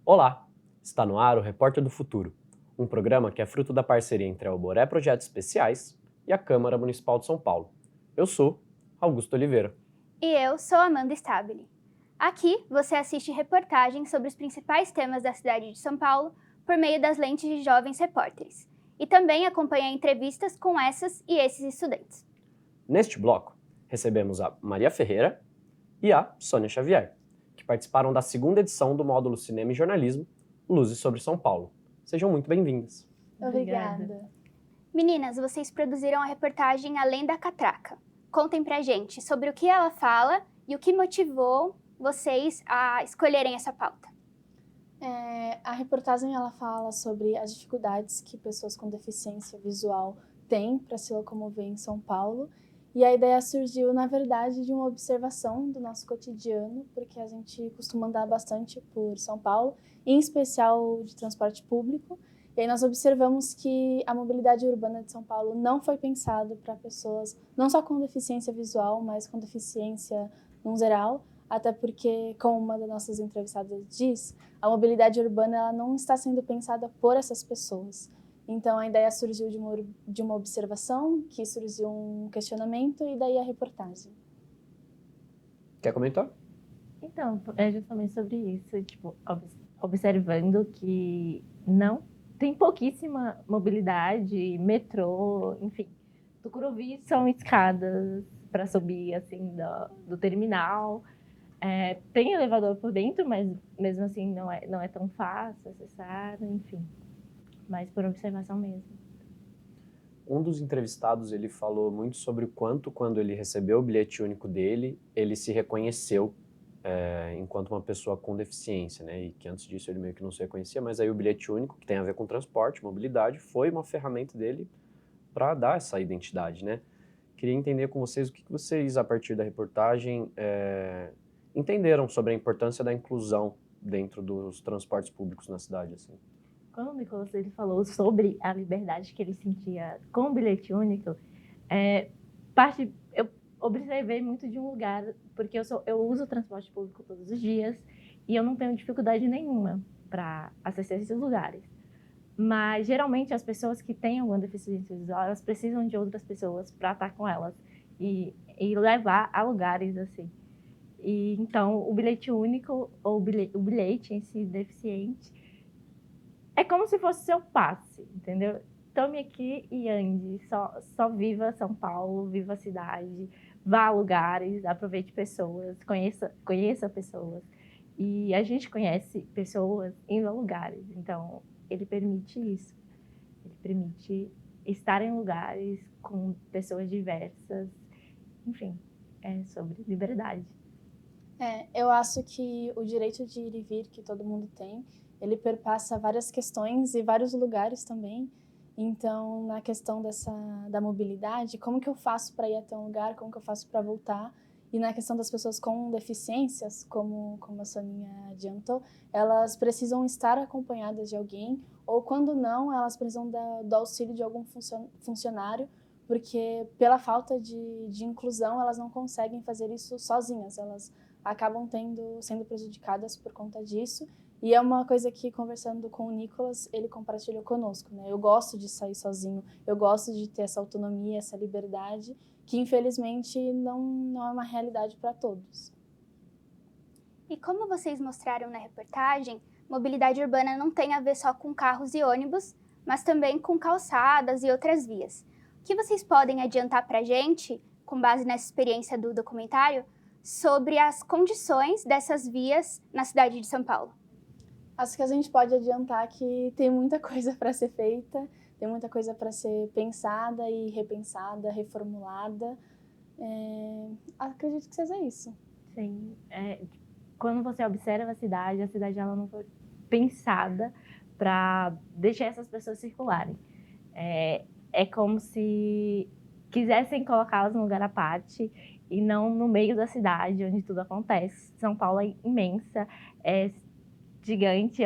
Olá! Está no ar o Repórter do Futuro, um programa que é fruto da parceria entre a Alboré Projetos Especiais e a Câmara Municipal de São Paulo. Eu sou Augusto Oliveira. E eu sou Amanda Stabile. Aqui você assiste reportagens sobre os principais temas da cidade de São Paulo por meio das lentes de jovens repórteres. E também acompanha entrevistas com essas e esses estudantes. Neste bloco, recebemos a Maria Ferreira e a Sônia Xavier, que participaram da segunda edição do módulo Cinema e Jornalismo, Luzes sobre São Paulo. Sejam muito bem-vindas. Obrigada. Meninas, vocês produziram a reportagem Além da Catraca. Contem pra gente sobre o que ela fala e o que motivou vocês a escolherem essa pauta. A reportagem ela fala sobre as dificuldades que pessoas com deficiência visual têm para se locomover em São Paulo. E a ideia surgiu, na verdade, de uma observação do nosso cotidiano, porque a gente costuma andar bastante por São Paulo, em especial de transporte público. E aí nós observamos que a mobilidade urbana de São Paulo não foi pensada para pessoas não só com deficiência visual, mas com deficiência no geral, até porque, como uma das nossas entrevistadas diz, a mobilidade urbana ela não está sendo pensada por essas pessoas. Então, a ideia surgiu de uma observação, que surgiu um questionamento e daí a reportagem. Quer comentar? Então, é justamente sobre isso, observando que não tem pouquíssima mobilidade, metrô, enfim. Tucuruvi são escadas para subir, assim, do terminal. Tem elevador por dentro, mas mesmo assim não é tão fácil acessar, enfim. Mas por observação mesmo. Um dos entrevistados, ele falou muito sobre o quanto, quando ele recebeu o bilhete único dele, ele se reconheceu enquanto uma pessoa com deficiência, né? E que antes disso ele meio que não se reconhecia, mas aí o bilhete único, que tem a ver com transporte, mobilidade, foi uma ferramenta dele para dar essa identidade, né? Queria entender com vocês o que vocês, a partir da reportagem, entenderam sobre a importância da inclusão dentro dos transportes públicos na cidade, assim. Quando o Nicolas ele falou sobre a liberdade que ele sentia com o bilhete único, eu observei muito de um lugar, porque eu uso o transporte público todos os dias e eu não tenho dificuldade nenhuma para acessar esses lugares. Mas, geralmente, as pessoas que têm alguma deficiência visual, elas precisam de outras pessoas para estar com elas e levar a lugares, assim. E, então, o bilhete único, ou o bilhete em si deficiente, é como se fosse seu passe, entendeu? Tome aqui e ande, só viva São Paulo, viva a cidade, vá a lugares, aproveite pessoas, conheça pessoas. E a gente conhece pessoas indo a lugares, então ele permite isso. Ele permite estar em lugares com pessoas diversas, enfim, é sobre liberdade. Eu acho que o direito de ir e vir que todo mundo tem, ele perpassa várias questões e vários lugares também. Então, na questão da mobilidade, como que eu faço para ir até um lugar, como que eu faço para voltar? E na questão das pessoas com deficiências, como a Soninha adiantou, elas precisam estar acompanhadas de alguém, ou quando não, elas precisam do auxílio de algum funcionário, porque pela falta de inclusão, elas não conseguem fazer isso sozinhas, elas acabam sendo prejudicadas por conta disso. E é uma coisa que, conversando com o Nicolas, ele compartilhou conosco, né? Eu gosto de sair sozinho, eu gosto de ter essa autonomia, essa liberdade, que infelizmente não é uma realidade para todos. E como vocês mostraram na reportagem, mobilidade urbana não tem a ver só com carros e ônibus, mas também com calçadas e outras vias. O que vocês podem adiantar pra gente, com base nessa experiência do documentário, sobre as condições dessas vias na cidade de São Paulo? Acho que a gente pode adiantar que tem muita coisa para ser feita, tem muita coisa para ser pensada e repensada, reformulada. Acredito que seja isso. Sim, quando você observa a cidade ela não foi pensada para deixar essas pessoas circularem. É como se quisessem colocá-las num lugar à parte e não no meio da cidade, onde tudo acontece. São Paulo é imensa, é gigante,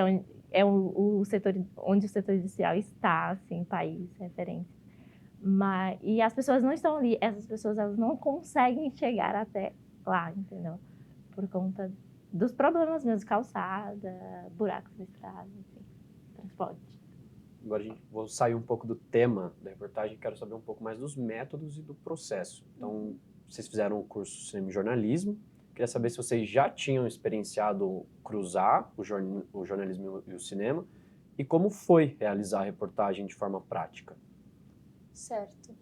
é o setor onde o setor industrial está, assim, país, referência. E as pessoas não estão ali, essas pessoas elas não conseguem chegar até lá, entendeu? Por conta dos problemas mesmo, calçada, buracos na estrada, enfim, transporte. Agora vou sair um pouco do tema da reportagem, quero saber um pouco mais dos métodos e do processo. Então, vocês fizeram o curso de cinema e jornalismo, queria saber se vocês já tinham experienciado cruzar o jornalismo e o cinema, e como foi realizar a reportagem de forma prática. Certo.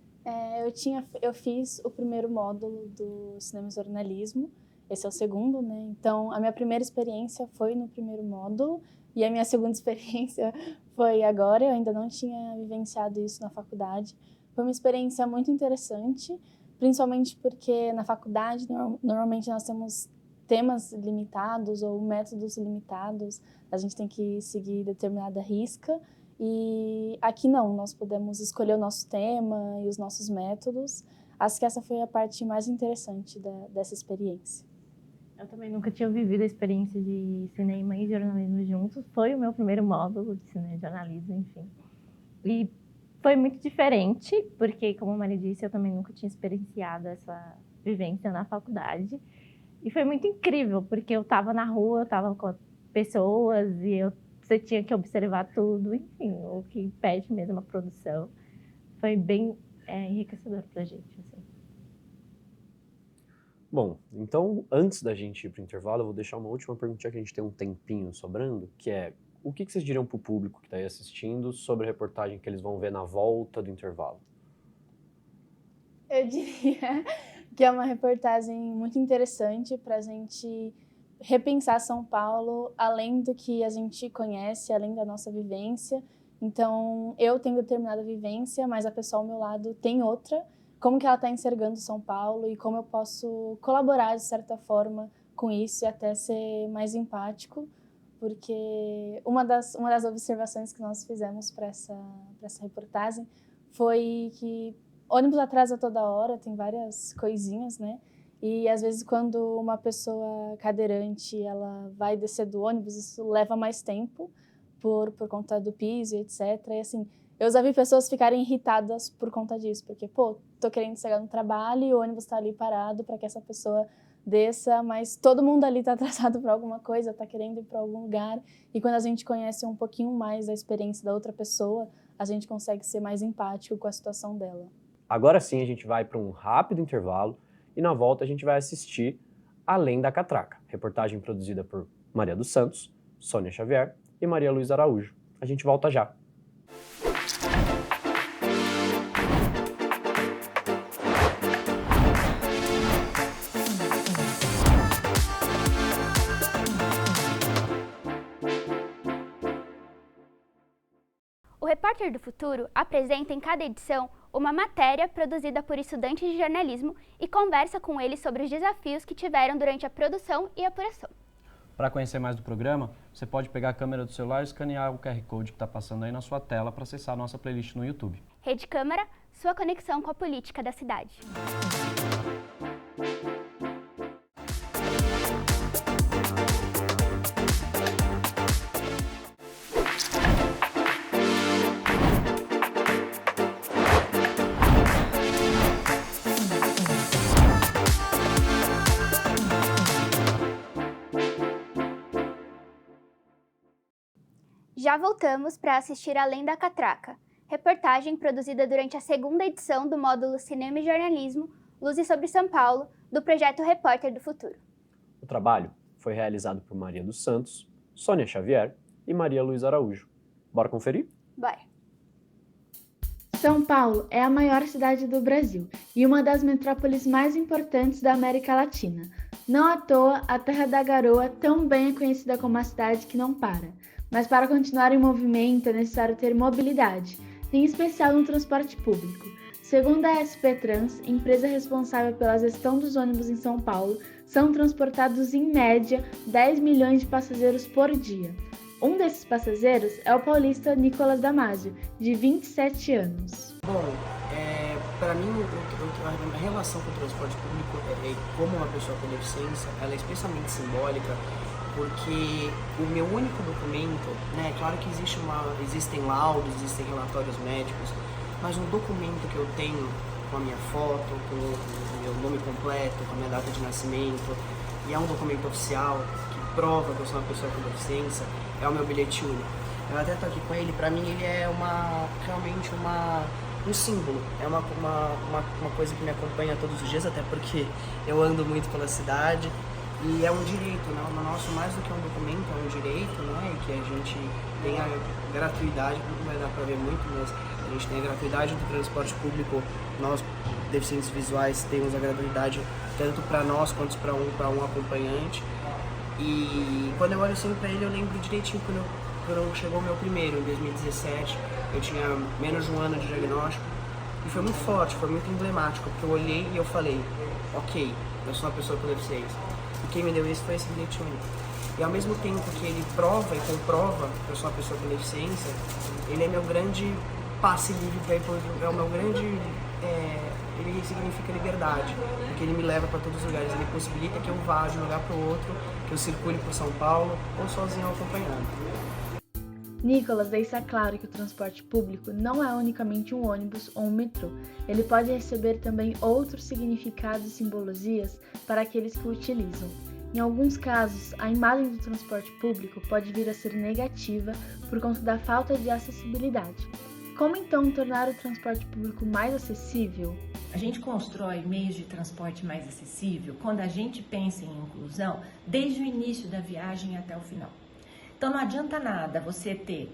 Eu fiz o primeiro módulo do cinema e jornalismo, esse é o segundo, né? Então, a minha primeira experiência foi no primeiro módulo, e a minha segunda experiência foi agora. Eu ainda não tinha vivenciado isso na faculdade. Foi uma experiência muito interessante, principalmente porque na faculdade normalmente nós temos temas limitados ou métodos limitados, a gente tem que seguir determinada risca, e aqui não, nós podemos escolher o nosso tema e os nossos métodos. Acho que essa foi a parte mais interessante dessa experiência. Eu também nunca tinha vivido a experiência de cinema e jornalismo juntos. Foi o meu primeiro módulo de cinema e jornalismo, enfim. E foi muito diferente, porque, como a Maria disse, eu também nunca tinha experienciado essa vivência na faculdade. E foi muito incrível, porque eu estava na rua, eu estava com pessoas e você tinha que observar tudo, enfim, o que pede mesmo a produção. Foi bem enriquecedor pra gente, assim. Bom, então, antes da gente ir para o intervalo, eu vou deixar uma última perguntinha que a gente tem um tempinho sobrando, que é, o que vocês diriam para o público que está aí assistindo sobre a reportagem que eles vão ver na volta do intervalo? Eu diria que é uma reportagem muito interessante para a gente repensar São Paulo, além do que a gente conhece, além da nossa vivência. Então, eu tenho determinada vivência, mas a pessoa ao meu lado tem outra. Como que ela está enxergando São Paulo e como eu posso colaborar, de certa forma, com isso e até ser mais empático, porque uma das observações que nós fizemos para essa reportagem foi que ônibus atrasa toda hora, tem várias coisinhas, né? E às vezes quando uma pessoa cadeirante ela vai descer do ônibus, isso leva mais tempo por conta do piso e etc. E assim, eu já vi pessoas ficarem irritadas por conta disso, porque, tô querendo chegar no trabalho e o ônibus tá ali parado para que essa pessoa desça, mas todo mundo ali tá atrasado para alguma coisa, tá querendo ir para algum lugar. E quando a gente conhece um pouquinho mais da experiência da outra pessoa, a gente consegue ser mais empático com a situação dela. Agora sim, a gente vai para um rápido intervalo e na volta a gente vai assistir Além da Catraca, reportagem produzida por Maria dos Santos, Sônia Xavier e Maria Luísa Araújo. A gente volta já. O Repórter do Futuro apresenta em cada edição uma matéria produzida por estudantes de jornalismo e conversa com eles sobre os desafios que tiveram durante a produção e apuração. Para conhecer mais do programa, você pode pegar a câmera do celular e escanear o QR Code que está passando aí na sua tela para acessar a nossa playlist no YouTube. Rede Câmara, sua conexão com a política da cidade. Já voltamos para assistir Além da Catraca, reportagem produzida durante a segunda edição do módulo Cinema e Jornalismo, Luzes sobre São Paulo, do projeto Repórter do Futuro. O trabalho foi realizado por Maria dos Santos, Sônia Xavier e Maria Luísa Araújo. Bora conferir? Bora! São Paulo é a maior cidade do Brasil e uma das metrópoles mais importantes da América Latina. Não à toa, a Terra da Garoa também é conhecida como a cidade que não para. Mas para continuar em movimento é necessário ter mobilidade, em especial no transporte público. Segundo a SP Trans, empresa responsável pela gestão dos ônibus em São Paulo, são transportados em média 10 milhões de passageiros por dia. Um desses passageiros é o paulista Nicolas Damasio, de 27 anos. Bom, para mim, a relação com o transporte público, como uma pessoa com deficiência, ela é especialmente simbólica, porque o meu único documento, né, claro que existem laudos, existem relatórios médicos, mas um documento que eu tenho com a minha foto, com o meu nome completo, com a minha data de nascimento, e é um documento oficial que prova que eu sou uma pessoa com deficiência é o meu bilhete único. Eu até tô aqui com ele, pra mim ele é realmente um símbolo, é uma coisa que me acompanha todos os dias, até porque eu ando muito pela cidade, e é um direito, né? O nosso, mais do que um documento, é um direito, né? E que a gente tem a gratuidade, não vai dar pra ver muito, mas a gente tem a gratuidade do transporte público. Nós, deficientes visuais, temos a gratuidade tanto para nós quanto para um acompanhante. E quando eu olho assim para ele, eu lembro direitinho quando chegou o meu primeiro, em 2017. Eu tinha menos de um ano de diagnóstico e foi muito forte, foi muito emblemático, porque eu olhei e eu falei, ok, eu sou uma pessoa com deficiência. E quem me deu isso foi esse bilhete único. E ao mesmo tempo que ele prova e comprova que eu sou uma pessoa com deficiência, ele é meu grande passe livre para ir por, é o meu grande, ele significa liberdade, porque ele me leva para todos os lugares, ele possibilita que eu vá de um lugar para o outro, que eu circule por São Paulo, ou sozinho ou acompanhado. Nicolas deixa claro que o transporte público não é unicamente um ônibus ou um metrô. Ele pode receber também outros significados e simbologias para aqueles que o utilizam. Em alguns casos, a imagem do transporte público pode vir a ser negativa por conta da falta de acessibilidade. Como então tornar o transporte público mais acessível? A gente constrói meios de transporte mais acessível quando a gente pensa em inclusão desde o início da viagem até o final. Então não adianta nada você ter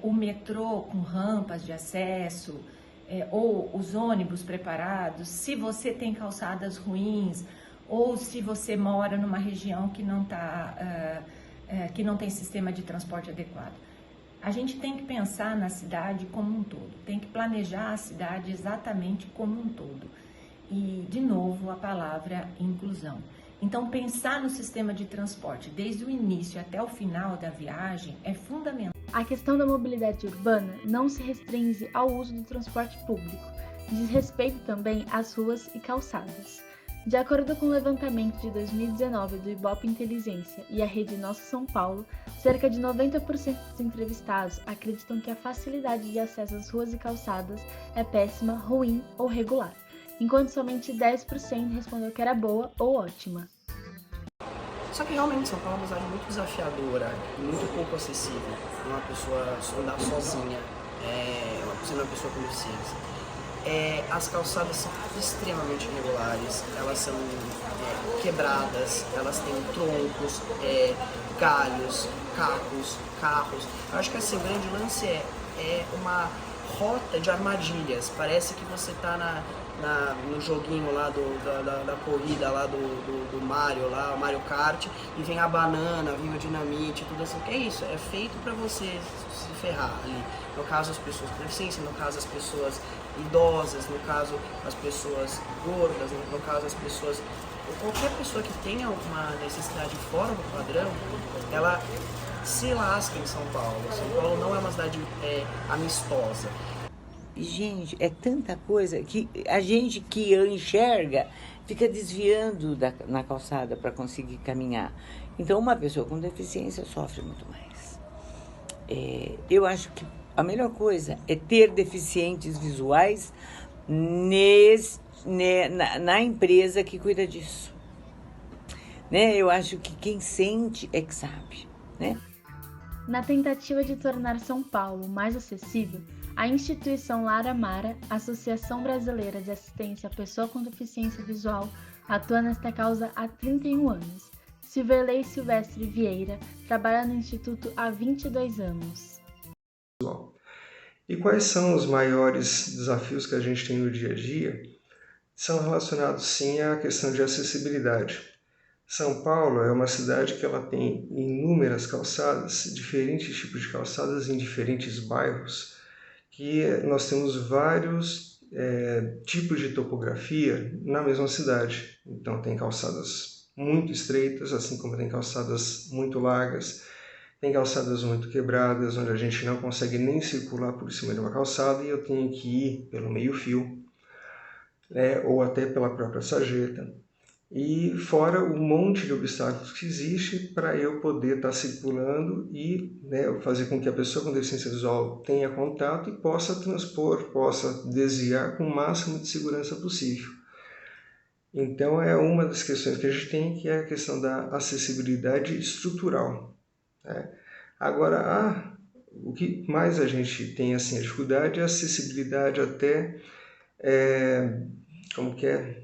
o metrô com rampas de acesso ou os ônibus preparados se você tem calçadas ruins ou se você mora numa região que não tem sistema de transporte adequado. A gente tem que pensar na cidade como um todo, tem que planejar a cidade exatamente como um todo. E, de novo, a palavra inclusão. Então, pensar no sistema de transporte desde o início até o final da viagem é fundamental. A questão da mobilidade urbana não se restringe ao uso do transporte público, diz respeito também às ruas e calçadas. De acordo com o levantamento de 2019 do Ibope Inteligência e a rede Nossa São Paulo, cerca de 90% dos entrevistados acreditam que a facilidade de acesso às ruas e calçadas é péssima, ruim ou regular, enquanto somente 10% respondeu que era boa ou ótima. Só que realmente São Paulo é uma cidade muito desafiadora, muito pouco acessível. Uma pessoa andar sozinha, sendo uma pessoa com deficiência. As calçadas são extremamente irregulares, elas são quebradas, elas têm troncos, galhos, carros. Eu acho que assim, o grande lance é uma rota de armadilhas. Parece que você está no joguinho lá da corrida lá do Mario, lá, o Mario Kart, e vem a banana, vem o dinamite, tudo assim. O que é isso? É feito para você se ferrar ali. No caso, as pessoas com deficiência, no caso, as pessoas idosas, no caso, as pessoas gordas, no caso, as pessoas... Qualquer pessoa que tenha uma necessidade fora do padrão, ela se lasca em São Paulo. São Paulo não é uma cidade amistosa. Gente, é tanta coisa que a gente que enxerga fica desviando na calçada para conseguir caminhar. Então, uma pessoa com deficiência sofre muito mais. Eu acho que a melhor coisa é ter deficientes visuais na empresa que cuida disso. Né? Eu acho que quem sente é que sabe. Né? Na tentativa de tornar São Paulo mais acessível, a instituição Lara Mara, Associação Brasileira de Assistência à Pessoa com Deficiência Visual, atua nesta causa há 31 anos. Silverley Silvestre Vieira trabalha no Instituto há 22 anos. E quais são os maiores desafios que a gente tem no dia a dia? São relacionados sim à questão de acessibilidade. São Paulo é uma cidade que ela tem inúmeras calçadas, diferentes tipos de calçadas em diferentes bairros, que nós temos vários tipos de topografia na mesma cidade. Então tem calçadas muito estreitas, assim como tem calçadas muito largas, tem calçadas muito quebradas, onde a gente não consegue nem circular por cima de uma calçada e eu tenho que ir pelo meio-fio, ou até pela própria sarjeta. E fora o monte de obstáculos que existe para eu poder estar circulando e fazer com que a pessoa com deficiência visual tenha contato e possa transpor, possa desviar com o máximo de segurança possível. Então, é uma das questões que a gente tem, que é a questão da acessibilidade estrutural, né? Agora, o que mais a gente tem assim, a dificuldade é a acessibilidade até, como que é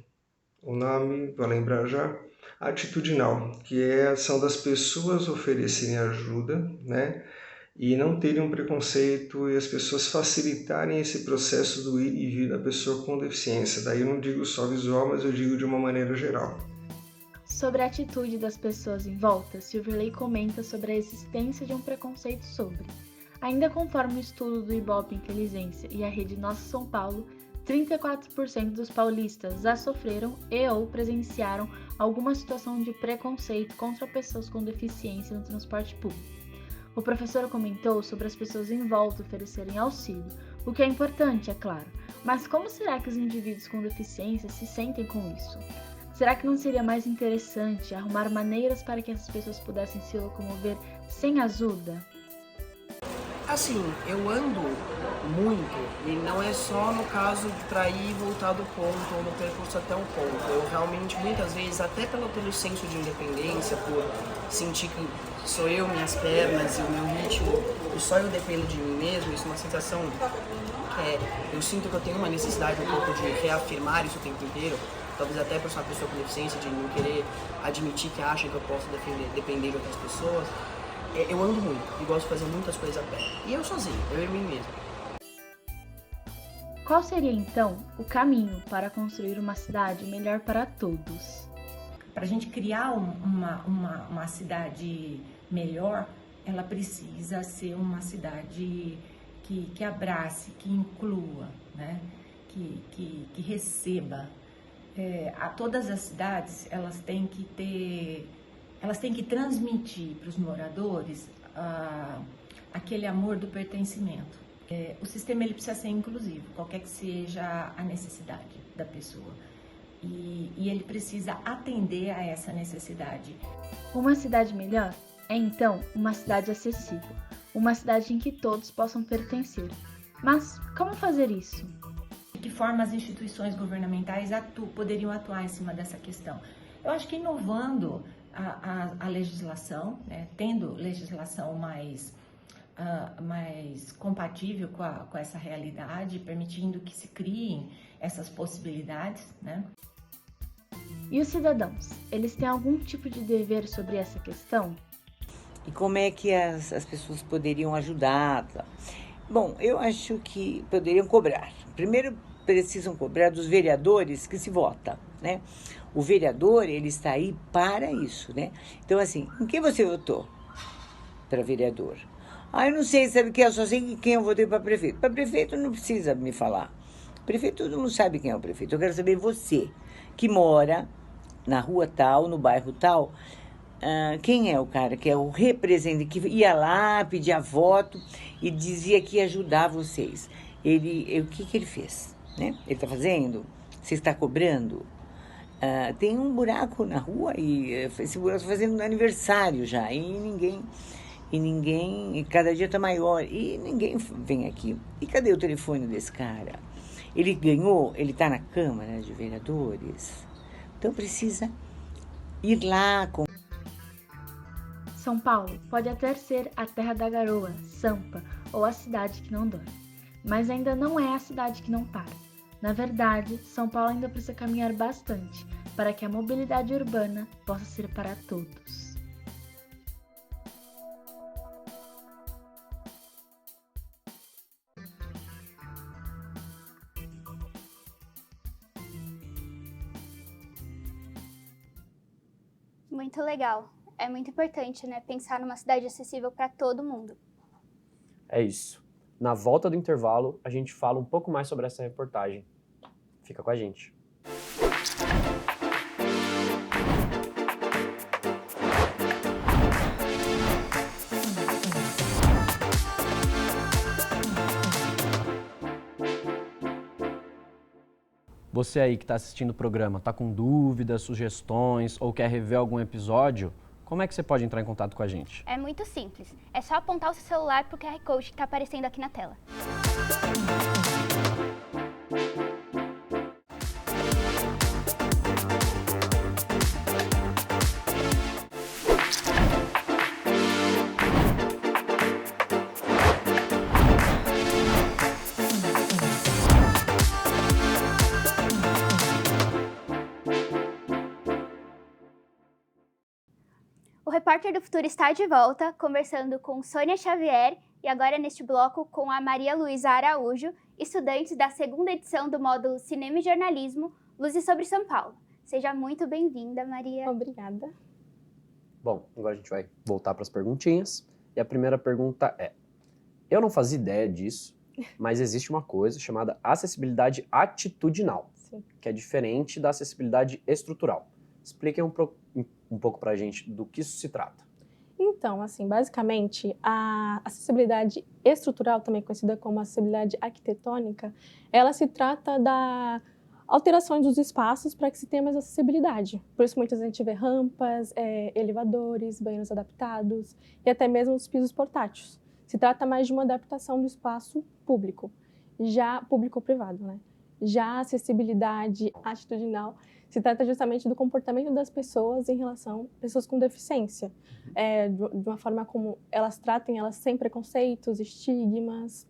o nome, vou lembrar já, atitudinal, que é a ação das pessoas oferecerem ajuda, né? E não terem um preconceito e as pessoas facilitarem esse processo do ir e vir da pessoa com deficiência. Daí eu não digo só visual, mas eu digo de uma maneira geral. Sobre a atitude das pessoas em volta, Silverley comenta sobre a existência de um preconceito sobre. Ainda conforme o estudo do Ibope Inteligência e a rede Nossa São Paulo, 34% dos paulistas já sofreram e ou presenciaram alguma situação de preconceito contra pessoas com deficiência no transporte público. O professor comentou sobre as pessoas em volta oferecerem auxílio, o que é importante, é claro, mas como será que os indivíduos com deficiência se sentem com isso? Será que não seria mais interessante arrumar maneiras para que essas pessoas pudessem se locomover sem ajuda? Assim, eu ando muito, e não é só no caso para ir e voltar do ponto ou no percurso até um ponto. Eu realmente, muitas vezes, até pelo senso de independência, por sentir que sou eu, minhas pernas e o meu ritmo, e só eu dependo de mim mesmo, isso é uma sensação que eu sinto que eu tenho uma necessidade um pouco de reafirmar isso o tempo inteiro, talvez até por ser uma pessoa com deficiência, de não querer admitir que acha que eu posso depender de outras pessoas. Eu ando muito e gosto de fazer muitas coisas a pé. E eu sozinho, eu e mim mesmo. Qual seria, então, o caminho para construir uma cidade melhor para todos? Para a gente criar uma cidade melhor, ela precisa ser uma cidade que abrace, que inclua, né? que receba. A todas as cidades, elas têm que transmitir para os moradores aquele amor do pertencimento. O sistema ele precisa ser inclusivo, qualquer que seja a necessidade da pessoa. E ele precisa atender a essa necessidade. Uma cidade melhor é, então, uma cidade acessível, uma cidade em que todos possam pertencer. Mas como fazer isso? De que forma as instituições governamentais poderiam atuar em cima dessa questão? Eu acho que inovando a legislação, né, tendo legislação mais compatível com essa realidade, permitindo que se criem essas possibilidades, né? E os cidadãos, eles têm algum tipo de dever sobre essa questão? E como é que as pessoas poderiam ajudar? Bom, eu acho que poderiam cobrar. Primeiro, precisam cobrar dos vereadores que se vota, né? O vereador, ele está aí para isso, né? Então, assim, em quem você votou para vereador? Eu não sei, sabe o que? Eu só sei quem eu votei para prefeito. Para prefeito não precisa me falar. Prefeito, todo mundo sabe quem é o prefeito. Eu quero saber você, que mora na rua tal, no bairro tal, quem é o cara que é o representante, que ia lá, pedia voto e dizia que ia ajudar vocês. O que ele fez, né? Ele está fazendo? Você está cobrando? Tem um buraco na rua e esse buraco está fazendo aniversário já e cada dia está maior e ninguém vem aqui. E cadê o telefone desse cara? Ele ganhou, ele está na Câmara de Vereadores, então precisa ir lá. São Paulo pode até ser a terra da garoa, Sampa ou a cidade que não dorme, mas ainda não é a cidade que não para. Na verdade, São Paulo ainda precisa caminhar bastante para que a mobilidade urbana possa ser para todos. Muito legal. É muito importante, né? Pensar numa cidade acessível para todo mundo. É isso. Na volta do intervalo, a gente fala um pouco mais sobre essa reportagem. Fica com a gente. Você aí que está assistindo o programa, está com dúvidas, sugestões ou quer rever algum episódio, como é que você pode entrar em contato com a gente? É muito simples. É só apontar o seu celular para o QR Code que está aparecendo aqui na tela. Repórter do Futuro está de volta, conversando com Sônia Xavier e agora neste bloco com a Maria Luísa Araújo, estudante da segunda edição do módulo Cinema e Jornalismo, Luzes sobre São Paulo. Seja muito bem-vinda, Maria. Obrigada. Bom, agora a gente vai voltar para as perguntinhas. E a primeira pergunta é: eu não fazia ideia disso, mas existe uma coisa chamada acessibilidade atitudinal, Sim. que é diferente da acessibilidade estrutural. Expliquem um pouco para a gente do que isso se trata. Então, assim, basicamente, a acessibilidade estrutural, também conhecida como acessibilidade arquitetônica, ela se trata da alterações dos espaços para que se tenha mais acessibilidade. Por isso, muitas vezes a gente vê rampas, elevadores, banheiros adaptados e até mesmo os pisos portáteis. Se trata mais de uma adaptação do espaço público, já público-privado, né? Já a acessibilidade atitudinal se trata justamente do comportamento das pessoas em relação a pessoas com deficiência, de uma forma como elas tratem elas sem preconceitos, estigmas,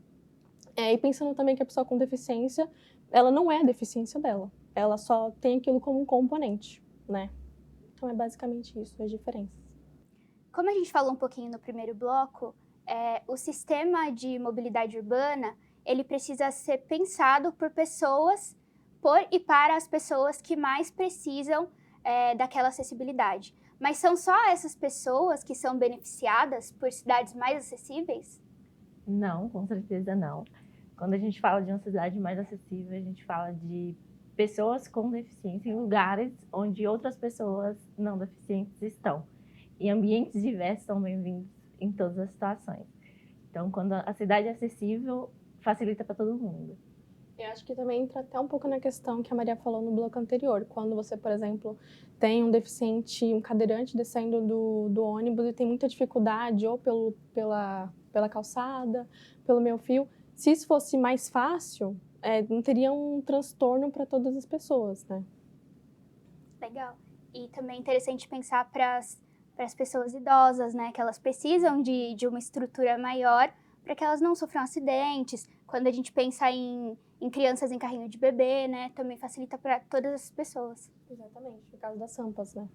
e pensando também que a pessoa com deficiência, ela não é a deficiência dela, ela só tem aquilo como um componente, né? Então é basicamente isso, as diferenças. Como a gente falou um pouquinho no primeiro bloco, o sistema de mobilidade urbana, ele precisa ser pensado por pessoas, por e para as pessoas que mais precisam daquela acessibilidade. Mas são só essas pessoas que são beneficiadas por cidades mais acessíveis? Não, com certeza não. Quando a gente fala de uma cidade mais acessível, a gente fala de pessoas com deficiência em lugares onde outras pessoas não deficientes estão. E ambientes diversos são bem-vindos em todas as situações. Então, quando a cidade é acessível, facilita para todo mundo. Eu acho que também entra até um pouco na questão que a Maria falou no bloco anterior. Quando você, por exemplo, tem um deficiente, um cadeirante descendo do ônibus e tem muita dificuldade, ou pela calçada, pelo meio-fio, se isso fosse mais fácil, não teria um transtorno para todas as pessoas, né? Legal. E também é interessante pensar para as pessoas idosas, né? Que elas precisam de uma estrutura maior para que elas não sofram acidentes. Quando a gente pensa em crianças em carrinho de bebê, né? Também facilita para todas as pessoas. Exatamente, no caso das rampas, né?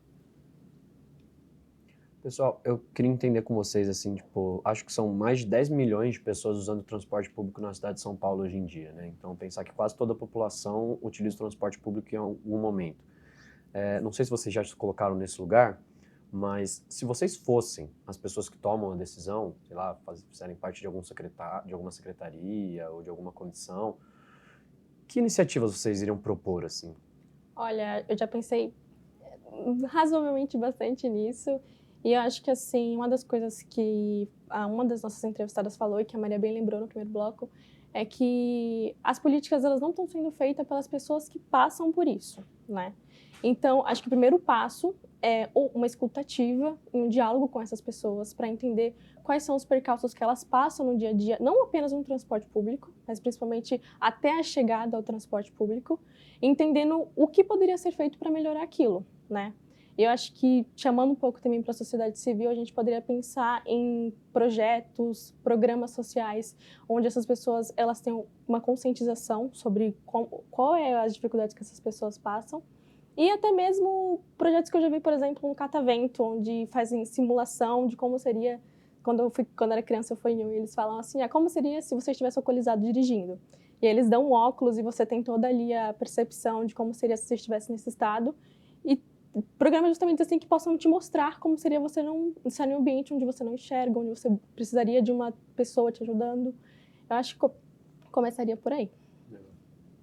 Pessoal, eu queria entender com vocês, assim, tipo, acho que são mais de 10 milhões de pessoas usando o transporte público na cidade de São Paulo hoje em dia, né? Então, pensar que quase toda a população utiliza o transporte público em algum momento. Não sei se vocês já se colocaram nesse lugar, mas se vocês fossem as pessoas que tomam a decisão, sei lá, fizerem parte de alguma secretaria ou de alguma comissão, que iniciativas vocês iriam propor, assim? Olha, eu já pensei razoavelmente bastante nisso. E eu acho que, assim, uma das coisas que uma das nossas entrevistadas falou, e que a Maria bem lembrou no primeiro bloco, é que as políticas elas não estão sendo feitas pelas pessoas que passam por isso, né? Então, acho que o primeiro passo é uma escuta ativa, um diálogo com essas pessoas para entender quais são os percalços que elas passam no dia a dia, não apenas no transporte público, mas principalmente até a chegada ao transporte público, entendendo o que poderia ser feito para melhorar aquilo, né? Eu acho que, chamando um pouco também para a sociedade civil, a gente poderia pensar em projetos, programas sociais, onde essas pessoas elas tenham uma conscientização sobre qual é as dificuldades que essas pessoas passam. E até mesmo projetos que eu já vi, por exemplo, no Catavento, onde fazem simulação de como seria, quando era criança eu fui em um, e eles falam assim, como seria se você estivesse alcoolizado dirigindo? E eles dão um óculos e você tem toda ali a percepção de como seria se você estivesse nesse estado. E programas justamente assim que possam te mostrar como seria você não estar em um ambiente onde você não enxerga, onde você precisaria de uma pessoa te ajudando. Eu acho que começaria por aí.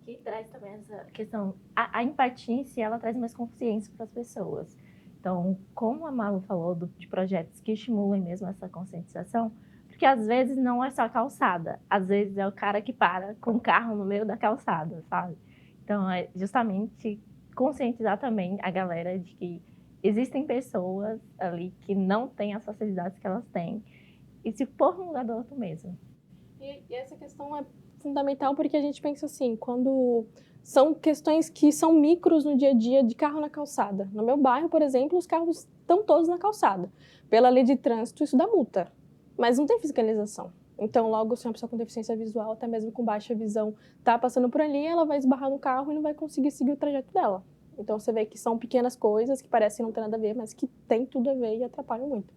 Que traz também essa questão, a empatia em si, ela traz mais consciência para as pessoas. Então, como a Malu falou de projetos que estimulem mesmo essa conscientização, porque às vezes não é só a calçada, às vezes é o cara que para com o carro no meio da calçada, sabe? Então, é justamente conscientizar também a galera de que existem pessoas ali que não têm as facilidades que elas têm e se pôr no lugar do outro mesmo. E essa questão é fundamental porque a gente pensa assim, quando são questões que são micros no dia a dia de carro na calçada. No meu bairro, por exemplo, os carros estão todos na calçada. Pela lei de trânsito, isso dá multa, mas não tem fiscalização. Então, logo, se uma pessoa com deficiência visual, até mesmo com baixa visão, está passando por ali, ela vai esbarrar no carro e não vai conseguir seguir o trajeto dela. Então você vê que são pequenas coisas que parecem não ter nada a ver, mas que tem tudo a ver e atrapalham muito.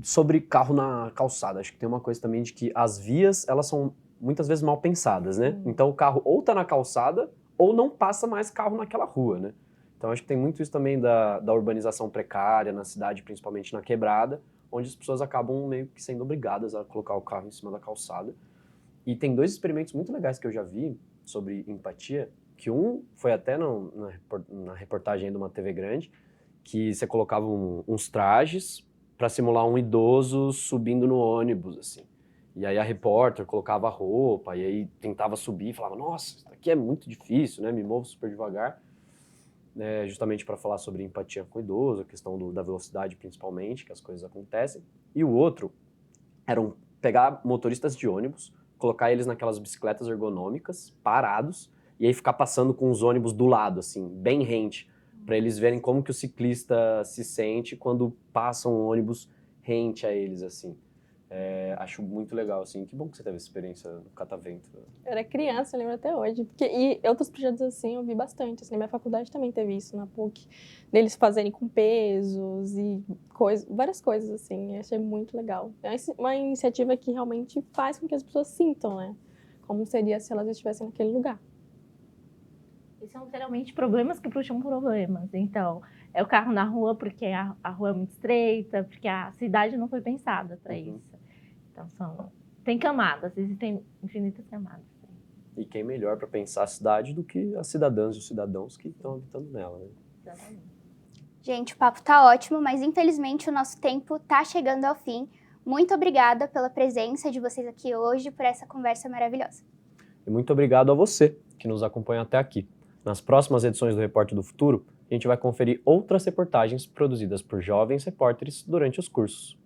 Sobre carro na calçada, acho que tem uma coisa também de que as vias, elas são muitas vezes mal pensadas, né? Então o carro ou tá na calçada ou não passa mais carro naquela rua, né? Então acho que tem muito isso também da urbanização precária na cidade, principalmente na quebrada, onde as pessoas acabam meio que sendo obrigadas a colocar o carro em cima da calçada. E tem 2 experimentos muito legais que eu já vi sobre empatia, que um foi até na reportagem de uma TV grande, que você colocava uns trajes para simular um idoso subindo no ônibus, assim. E aí a repórter colocava a roupa, e aí tentava subir e falava, nossa, isso aqui é muito difícil, né? Me movo super devagar. Justamente para falar sobre empatia com o idoso, a questão da velocidade principalmente, que as coisas acontecem. E o outro era pegar motoristas de ônibus, colocar eles naquelas bicicletas ergonômicas, parados, e aí ficar passando com os ônibus do lado, assim, bem rente, para eles verem como que o ciclista se sente quando passa um ônibus rente a eles, assim. Acho muito legal, assim. Que bom que você teve essa experiência no Catavento. Eu era criança, eu lembro até hoje. E outros projetos assim eu vi bastante. Assim, na minha faculdade também teve isso, na PUC. Deles fazerem com pesos e várias coisas, assim. Eu achei muito legal. É uma iniciativa que realmente faz com que as pessoas sintam, né? Como seria se elas estivessem naquele lugar. E são geralmente problemas que puxam problemas. Então, é o carro na rua porque a rua é muito estreita, porque a cidade não foi pensada para isso. Então, tem camadas, existem infinitas camadas. E quem melhor para pensar a cidade do que as cidadãs e os cidadãos que estão habitando nela, né? Exatamente. Gente, o papo tá ótimo, mas infelizmente o nosso tempo tá chegando ao fim. Muito obrigada pela presença de vocês aqui hoje, por essa conversa maravilhosa. E muito obrigado a você que nos acompanha até aqui. Nas próximas edições do Repórter do Futuro, a gente vai conferir outras reportagens produzidas por jovens repórteres durante os cursos.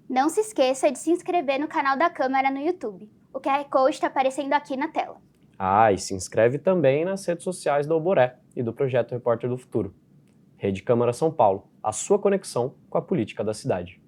Não se esqueça de se inscrever no canal da Câmara no YouTube. O QR Code está aparecendo aqui na tela. E se inscreve também nas redes sociais do Alboré e do Projeto Repórter do Futuro. Rede Câmara São Paulo, a sua conexão com a política da cidade.